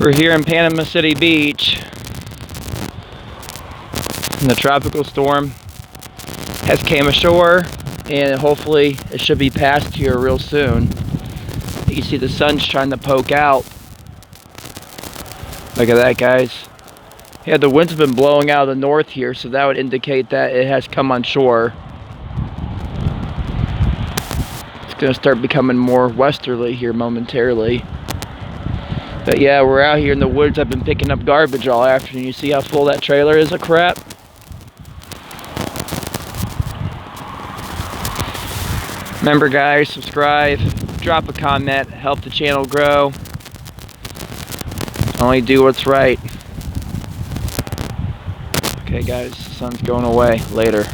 We're here in Panama City Beach, and the tropical storm has came ashore, and hopefully it should be past here real soon. You can see the sun's trying to poke out. Look at that, guys. Yeah, the winds have been blowing out of the north here, so that would indicate that it has come on shore. It's going to start becoming more westerly here momentarily. But yeah, we're out here in the woods. I've been picking up garbage all afternoon. You see how full that trailer is of crap? Remember, guys, subscribe, drop a comment, help the channel grow. Only do what's right. Okay, guys, the sun's going away. Later.